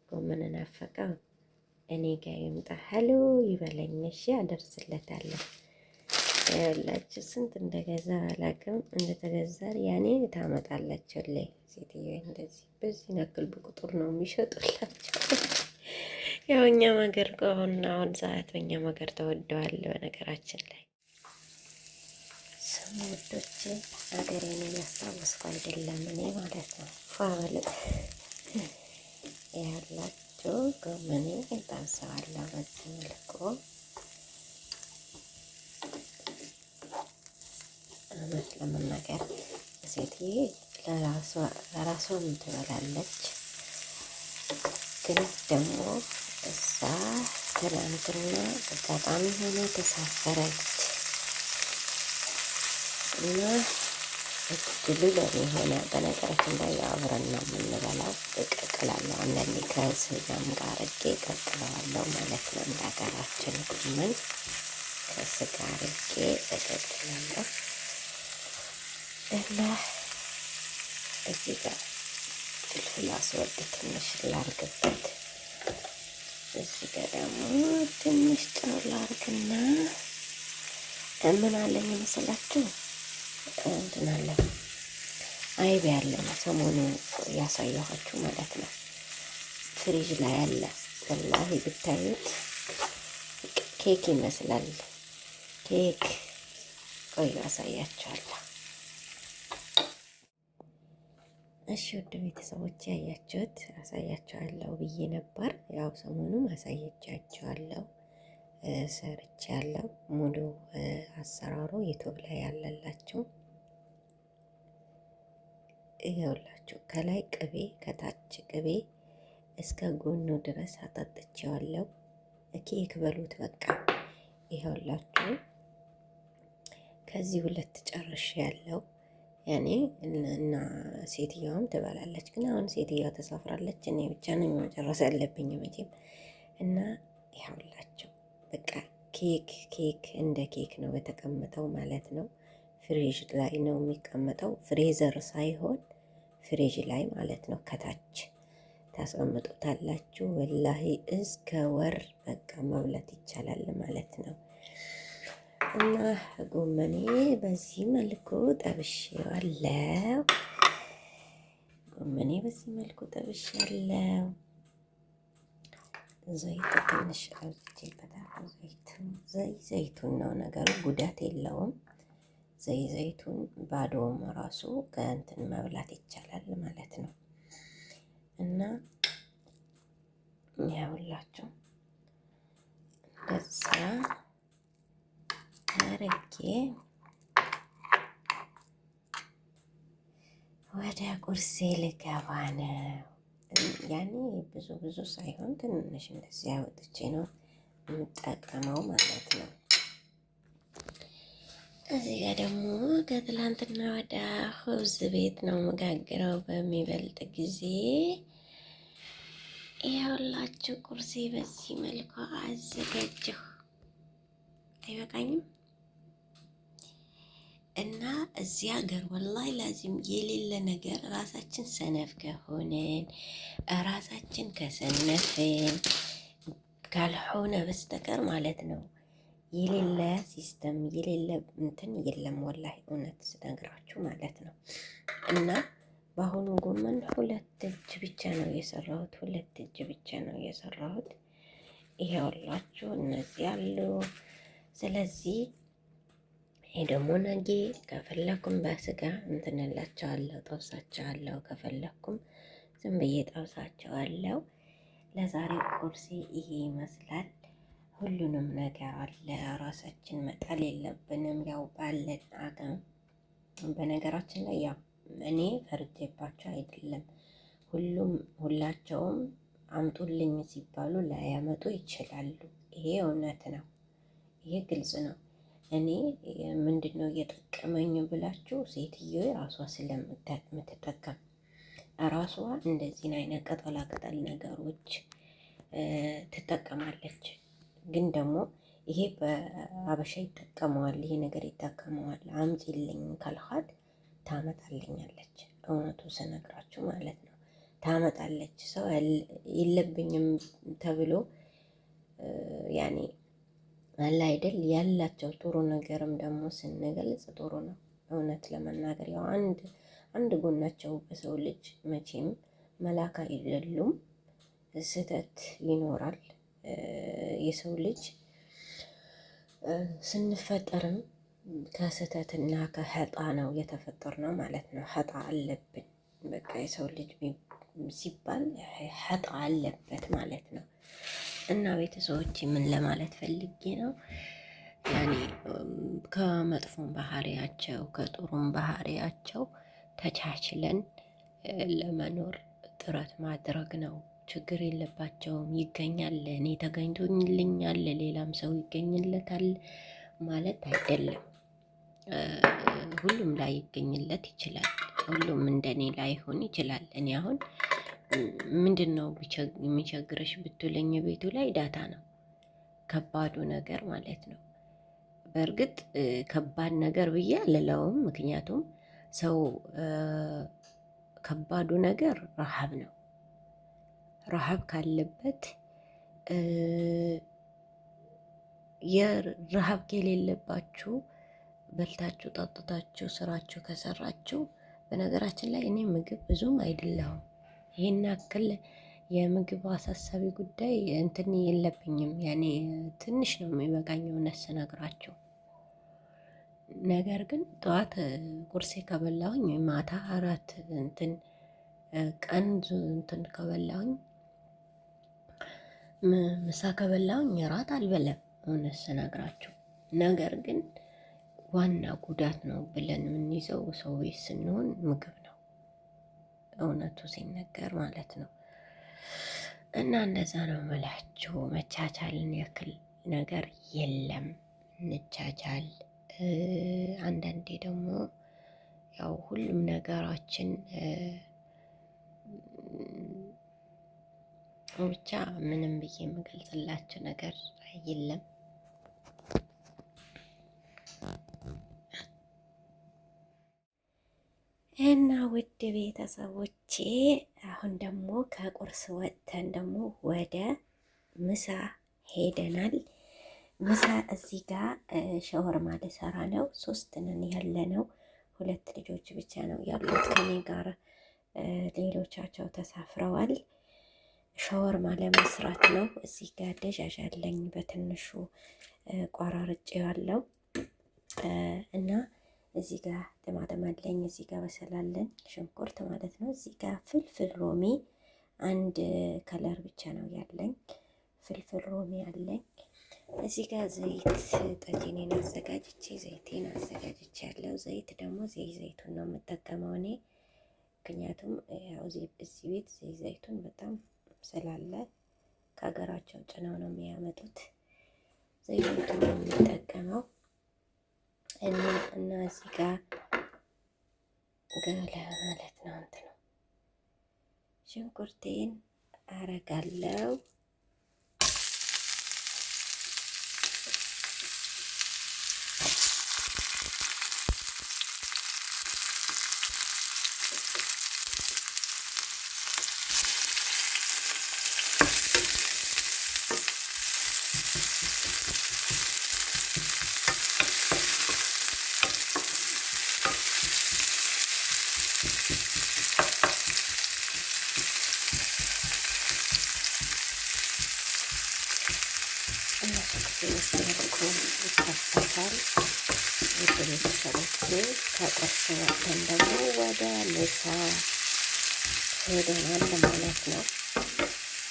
ጎመን ናፈቀው እኔ ጋር ይምጣ ሄሎ ይበለኝ። እሺ አደርስለታለሁ። ያላችሁ ስንት እንደገዛ አላውቅም። እንደተገዛ ያኔ ታመጣላችሁ ላይ ሴትዮ እንደዚህ በዚህ ነክል በቁጥር ነው የሚሸጡላቸው። ያው እኛም ሀገር ከሆነ አሁን ሰዓት በእኛም ሀገር ተወደዋል። በነገራችን ላይ ስሙ ውዶቼ ሀገሬን እያስታወስኩ አይደለም እኔ ማለት ነው። ፋል ያላችሁ ጎመኔ እጣብሰዋለሁ በዚህ መልኩ እውነት ለመናገር ሴትዬ ለራሷም ትበላለች። ግን ደግሞ እዛ ትናንትና አጋጣሚ ሆኖ ተሳፈረች እና እድሉ ለኔ ሆነ። በነገራችን ላይ አብረን ነው የምንበላው። እቀቅላለሁ አንዳንዴ ከስጋም ጋር አድርጌ እቀቅለዋለሁ ማለት ነው። እንደ ሀገራችን ጎመን ከስጋ አድርጌ እቀቅላለሁ እና እዚህ ጋር ፍልፍል አስወድ ትንሽ ላርግበት። እዚህ ጋር ደግሞ ትንሽ ጨው ላርግና ምን አለኝ መሰላችሁ እንትን አለ አይብ ያለኝ ሰሞኑ ያሳየኋችሁ ማለት ነው። ፍሪጅ ላይ አለ። ወላሂ ብታዩት ኬክ ይመስላል። ኬክ ቆይ አሳያችኋለሁ። እሺ ውድ ቤተሰቦች ያያችሁት አሳያችኋለሁ ብዬ ነበር። ያው ሰሞኑን አሳየቻችኋለሁ፣ ሰርቻለሁ። ሙሉ አሰራሩ ዩቲዩብ ላይ ያለላችሁ ይኸውላችሁ። ከላይ ቅቤ ከታች ቅቤ እስከ ጎኑ ድረስ አጣጥቼዋለሁ። ኬክ በሉት በቃ ይኸውላችሁ። ከዚህ ሁለት ጨርሼ ያለው ያኔ እና ሴትዮዋም ትበላለች። ግን አሁን ሴትዮዋ ተሳፍራለች። እኔ ብቻ ነኝ መጨረስ ያለብኝ መቼም እና ይኸውላችሁ በቃ ኬክ እንደ ኬክ ነው የተቀመጠው ማለት ነው። ፍሪጅ ላይ ነው የሚቀመጠው፣ ፍሬዘር ሳይሆን ፍሪጅ ላይ ማለት ነው። ከታች ታስቀምጡታላችሁ። ወላሂ እስከ ወር በቃ መብላት ይቻላል ማለት ነው። እና ጎመኔ በዚህ መልኩ ጠብሼዋለሁ። ጎመኔ በዚህ መልኩ ጠብሼዋለሁ። ዘይት ትንሽ አብዝቼበታለሁ። ዘይቱን ነው ነገሩ፣ ጉዳት የለውም። ዘይቱን ባዶውም ራሱ ከእንትን መብላት ይቻላል ማለት ነው። እና ያውላችሁ እንደዛ አረጌ ወደ ቁርሴ ልገባ ነው። ያኔ ብዙ ሳይሆን ትንሽ እንደዚህ አወጥቼ ነው የምጠቀመው ማለት ነው። እዚህ ጋር ደግሞ ከትላንትና ወደ ኹብዝ ቤት ነው መጋግረው በሚበልጥ ጊዜ ይኸውላችሁ ቁርሴ በዚህ መልኩ አዘጋጀሁ። አይበቃኝም? እና እዚህ ሀገር ወላሂ ላዚም የሌለ ነገር ራሳችን ሰነፍ ከሆነን ራሳችን ከሰነፍን ካልሆነ በስተቀር ማለት ነው የሌለ ሲስተም የሌለ እንትን የለም። ወላሂ እውነት ስነግራችሁ ማለት ነው። እና በአሁኑ ጎመን 2 እጅ ብቻ ነው የሰራሁት። 2 እጅ ብቻ ነው የሰራሁት። ይሄውላችሁ እነዚህ አሉ። ስለዚህ ይሄ ደግሞ ነገ ከፈለኩም በስጋ እንትንላቸዋለሁ፣ ጠብሳቸዋለሁ። ከፈለኩም ዝም ብዬ ጠብሳቸዋለሁ። ለዛሬ ቁርሴ ይሄ ይመስላል። ሁሉንም ነገር አለ። ራሳችን መጣል የለብንም። ያው ባለን አቅም በነገራችን ላይ ያው እኔ ፈርጄባቸው አይደለም። ሁላቸውም አምጡልኝ ሲባሉ ላያመጡ ይችላሉ። ይሄ እውነት ነው። ይሄ ግልጽ ነው። እኔ ምንድነው እየጠቀመኝ ብላችሁ ሴትዮ ራሷ ስለምትጠቀም ራሷ እንደዚህን አይነት ቅጠላ ቅጠል ነገሮች ትጠቀማለች። ግን ደግሞ ይሄ በአበሻ ይጠቀመዋል፣ ይሄ ነገር ይጠቀመዋል። አምጪልኝ ካልኋት ታመጣልኛለች። እውነቱ ስነግራችሁ ማለት ነው። ታመጣለች። ሰው የለብኝም ተብሎ ያኔ አለ አይደል ያላቸው ጥሩ ነገርም ደግሞ ስንገልጽ ጥሩ ነው። እውነት ለመናገር ያው አንድ ጎናቸው በሰው ልጅ መቼም መላክ አይደሉም፣ ስህተት ይኖራል። የሰው ልጅ ስንፈጠርም ከስህተትና ከኸጣ ነው የተፈጠርነው ማለት ነው። ኸጣ አለብን። በቃ የሰው ልጅ ሲባል ኸጣ አለበት ማለት ነው። እና ቤተሰቦች ምን ለማለት ፈልጌ ነው ያኔ ከመጥፎም ባህሪያቸው ከጥሩም ባህሪያቸው ተቻችለን ለመኖር ጥረት ማድረግ ነው። ችግር የለባቸውም። ይገኛል፣ እኔ ተገኝቶልኛል፣ ሌላም ሰው ይገኝለታል ማለት አይደለም። ሁሉም ላይ ይገኝለት ይችላል። ሁሉም እንደኔ ላይሆን ይችላል። እኔ አሁን ምንድን ነው የሚቸግረሽ ብትለኝ ቤቱ ላይ ዳታ ነው ከባዱ ነገር ማለት ነው። በእርግጥ ከባድ ነገር ብዬ አልለውም፣ ምክንያቱም ሰው ከባዱ ነገር ረሃብ ነው። ረሃብ ካለበት የረሃብ ከሌለባችሁ በልታችሁ ጠጥታችሁ ስራችሁ ከሰራችሁ፣ በነገራችን ላይ እኔ ምግብ ብዙም አይደለሁም። ይሄን ያክል የምግብ አሳሳቢ ጉዳይ እንትን የለብኝም። ያኔ ትንሽ ነው የሚበቃኝ እውነት ስነግራችሁ። ነገር ግን ጠዋት ቁርሴ ከበላሁኝ ማታ አራት እንትን ቀን እንትን ከበላሁኝ ምሳ ከበላሁኝ እራት አልበለም እውነት ስነግራችሁ። ነገር ግን ዋና ጉዳት ነው ብለን የምንይዘው ሰው ቤት ስንሆን ምግብ ነው፣ እውነቱ ሲነገር ማለት ነው። እና እንደዛ ነው የምላችሁ። መቻቻልን ያክል ነገር የለም። እንቻቻል። አንዳንዴ ደግሞ ያው ሁሉም ነገራችን ብቻ ምንም ብዬ የምገልጽላችሁ ነገር የለም። እና ውድ ቤተሰቦቼ አሁን ደግሞ ከቁርስ ወጥተን ደግሞ ወደ ምሳ ሄደናል። ምሳ እዚህ ጋር ሸወርማ ልሰራ ነው። 3 ነን ያለ ነው። 2 ልጆች ብቻ ነው ያሉት ከኔ ጋር፣ ሌሎቻቸው ተሳፍረዋል። ሸወርማ ለመስራት ነው። እዚህ ጋር ደጃጅ አለኝ በትንሹ ቆራርጬ ያለው እና እዚህ ጋር ጥማጥም አለኝ። እዚህ ጋር በሰላለን ሽንኩርት ማለት ነው። እዚህ ጋር ፍልፍል ሮሚ 1 ከለር ብቻ ነው ያለኝ። ፍልፍል ሮሚ አለኝ። እዚህ ጋር ዘይት ጠጅኔን ዘይቴን አዘጋጅቼ ያለው ዘይት ደግሞ ዘይቱን ነው የምጠቀመው እኔ። ምክንያቱም ያው እዚህ ቤት ዘይቱን በጣም ስላለ ከሀገራቸው ጭነው ነው የሚያመጡት። ዘይቱን ነው የምጠቀመው እና እዚህ ጋር ገለ ማለት ነው እንትን ነው ሽንኩርቴን አረጋለው። ይከፈታል። ውድ ቤተሰቦቼ ከቁርስ ወጥተን ደግሞ ወደ ምሳ ሄደናል ማለት ነው።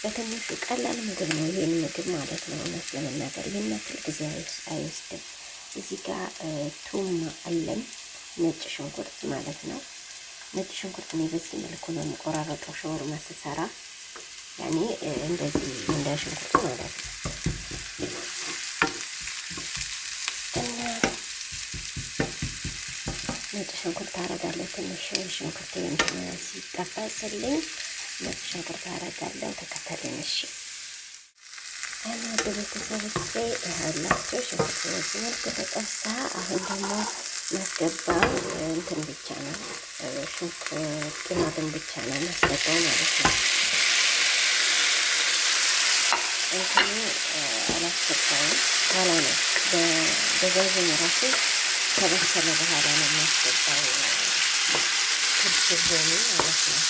በትንሹ ቀላል ምግብ ነው ይህን ምግብ ማለት ነው። እውነት ለመናገር ይህን ያክል ጊዜ አይወስድም። እዚህ ጋር ቱም አለን፣ ነጭ ሽንኩርት ማለት ነው። ነጭ ሽንኩርት እኔ በዚህ መልኩ ነው የምቆራረጠው ሸወርማ ስሰራ፣ ያኔ እንደዚህ እንደ ሽንኩርት ማለት ነው። ነጭ ሽንኩርት አረጋለሁ። ትንሽ ሽንኩርት ሲጠበስልኝ ነጭ ሽንኩርት አረጋለሁ። ተከተለኝ እሺ። ወደ ቤተሰቦቼ ያላቸው ሽንኩርት በዚህ መልኩ ተጠብሳ፣ አሁን ደግሞ ማስገባው እንትን ብቻ ነው፣ ቲማቲም ብቻ ነው ማስገባው ማለት ነው። እንትኑ አላስገባውም። ኋላ ነው በዘይቱን ራሱ ከበሰለ በኋላ ነው የሚያስገባው ፍርፍር ሆኑ ማለት ነው።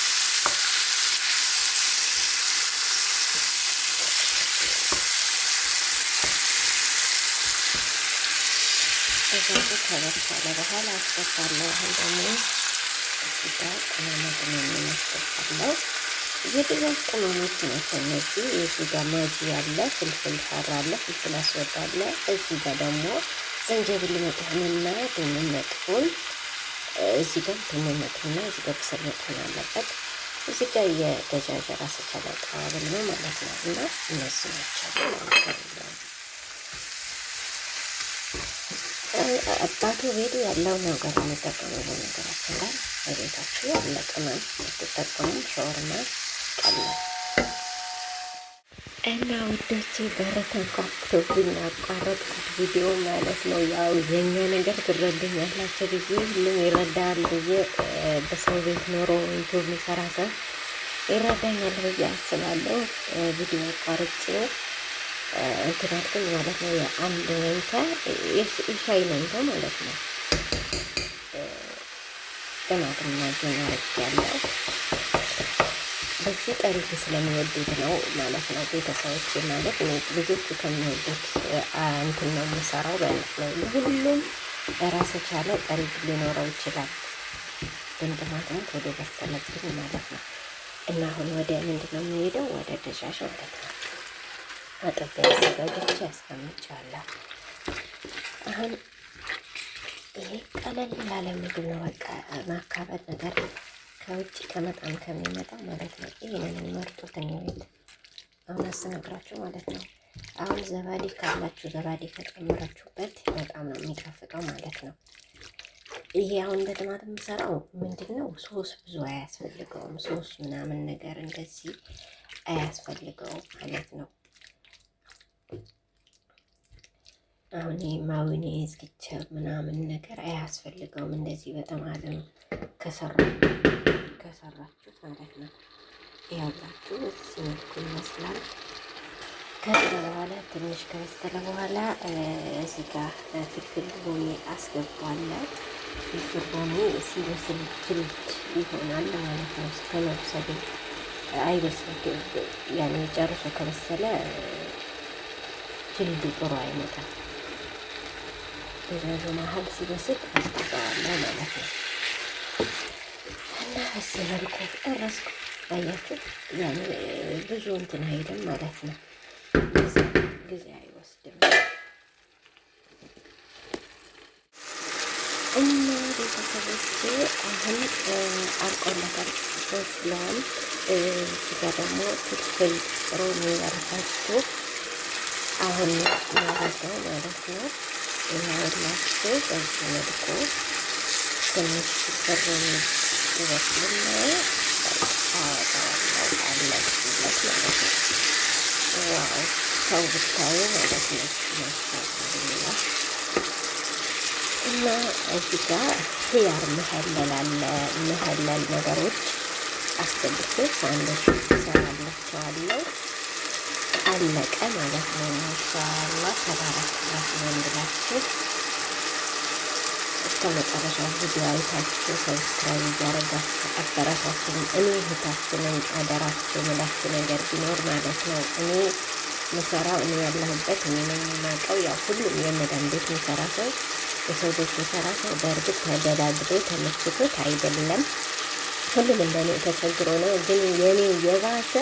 እዛቱ ከበሰለ በኋላ አስገባለሁ። አሁን ደግሞ እዚህ ጋር ቅመማ ቅመም አስገባለሁ። የብዛት ቅመሞች ናቸው እነዚህ። እዚህ ጋር ማጂ ያለ፣ ፍልፍል ሀር አለ፣ ፍልፍል አስወድ አለ። እዚህ ጋር ደግሞ ዝንጅብል መጥፎንና ድንች መጥፎን፣ እዚህ ጋር ድንች መጥፎና እዚህ ጋር ብስል መጥፎን አለበት። እዚህ ጋር የደጃጅ ራስ ጨለቃ ብል ነው ማለት ነው። እና እነዚህ ናቸው ማለት ነው። አባቱ ቤቱ ያለው ነገር የሚጠቀመው በነገራችን ላይ በቤታችሁ ያለ ቅመም ትጠቀሙ። ሸወርማ ቀላል እና ውዶቼ በር ተንኳኩቶብኝ አቋረጥኩት ቪዲዮ ማለት ነው። ያው የኛ ነገር ትረዱኛላችሁ ብዬ ሁሉም ይረዳል ብዬ በሰው ቤት ኖሮ ዩቱብ የሚሰራ ሰው ይረዳኛል ብዬ አስባለሁ። ቪዲዮ አቋርጬው እንትን አልኩኝ ማለት ነው። የአንድ መንታ የሻይ መንታ ማለት ነው። ጥናትና ጀናርክ ያለው በዚህ ጠሪፍ ስለሚወዱት ነው ማለት ነው። ቤተሰቦች ማለት ነው ልጆቹ ከሚወዱት እንትን ነው የምሰራው በእነት ነው። ሁሉም ራስ የቻለ ጠሪፍ ሊኖረው ይችላል። ግን ጥናትም ወደ በሰለብኝ ማለት ነው። እና አሁን ወደ ምንድን ነው የሚሄደው? ወደ ደጃጅ ማለት ነው። አጥቤ አዘጋጅቼ ያስቀምጫለሁ። አሁን ይሄ ቀለል ላለ ምግብ ነው። በቃ ማካበድ ነገር ከውጭ ከመጣም ከሚመጣ ማለት ነው። ይሄንን የሚመርጡት እኔ ቤት አሁን አስነግራችሁ ማለት ነው። አሁን ዘባዲ ካላችሁ ዘባዲ ከጨመራችሁበት በጣም ነው የሚጣፍጠው ማለት ነው። ይሄ አሁን በጥማት የምሰራው ምንድን ነው? ሶስ ብዙ አያስፈልገውም። ሶስ ምናምን ነገር እንደዚህ አያስፈልገውም ማለት ነው። አሁን ማዮኔዝ ኬቸፕ ምናምን ነገር አያስፈልገውም። እንደዚህ በጠማለም ከሰራችሁት ማለት ነው። ያላችሁ እዚህ መልኩ ይመስላል። ከዛ በኋላ ትንሽ ከበሰለ በኋላ እዚህ ጋር ፍልፍል ሮሚ አስገባለሁ። ፍልፍል ሮሚ ሲበስል ጅልድ ይሆናል ማለት ነው። እስከ መብሰሉ አይበስልም። ያኔ ጨርሶ ከበሰለ ጅልዱ ጥሩ አይመጣም። በዛዙ መሀል ሲበስል አስገባዋለሁ ማለት ነው። እና በዚህ መልኩ ጨረስኩ። አያችሁ ያኔ ብዙ እንትን አይልም ማለት ነው። ጊዜ አይወስድም። እና ቤተሰቦች አሁን አልቆለታል በስለዋል። እዚጋ ደግሞ ፍልፍል ሮሚ ያረሳችሁ አሁን ያረገው ማለት ነው። ይኸውላችሁ በዚህ መልኩ ትንሽ ፍልፍል ሮሚ ይበስልና አወጣዋለሁ አለቅለት ማለት ነው። ዋው ሰው ብታዩ ማለት ነው። ማሻአላ እና እዚህ ጋር ኪያር መሀለል አለ። መሀለል ነገሮች አስገብቼ ሳንዶች ሰራላቸዋለሁ። አለቀ ማለት ነው። ማሻአላ ተባረክላህ ወንድላችሁ እስከ መጨረሻው ቪዲዮ አይታችሁ ሰብስክራይብ እያደረጋችሁ አበረታችሁ። እኔ እህታችንን አደራችሁ ምላችሁ ነገር ቢኖር ማለት ነው እኔ ምሰራው እኔ ያለሁበት እኔ ነው የማውቀው። ያው ሁሉም የመዳን ቤት የሚሰራ ሰው የሰው ቤት የሚሰራ ሰው በእርግጥ ተደላድሎ ተመችቶት አይደለም። ሁሉም እንደኔ ተቸግሮ ነው። ግን የኔ የባሰ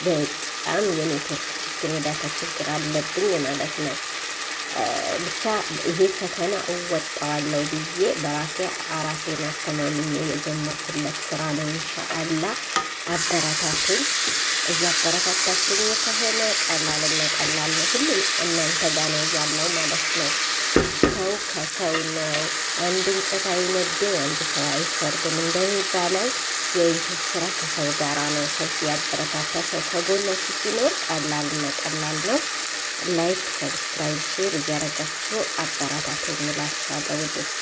በጣም የኔትወርክ ችግር የዳታ ችግር አለብኝ ማለት ነው። ብቻ ይሄ ፈተና እወጣዋለሁ ብዬ በራሴ ራሴን አስተማምኜ የጀመርኩለት ስራ ነው። ኢንሻአላህ አበረታቱኝ። እያበረታታችሁኝ ከሆነ ቀላልና ቀላል ነው። ሁሉም እናንተ ጋር ነው ያለው ማለት ነው። ሰው ከሰው ነው። አንድ እንጨት አይነድም፣ አንድ ሰው አይፈርድም እንደሚባለው የዩቱብ ስራ ከሰው ጋራ ነው። ሰው ሲያበረታታ ሰው ከጎናችሁ ሲኖር ቀላልና ቀላል ነው። ላይክ፣ ሰብስክራይብ፣ ሼር እያረጋችሁ አበረታቱኝ እላችኋለሁ ውዶች።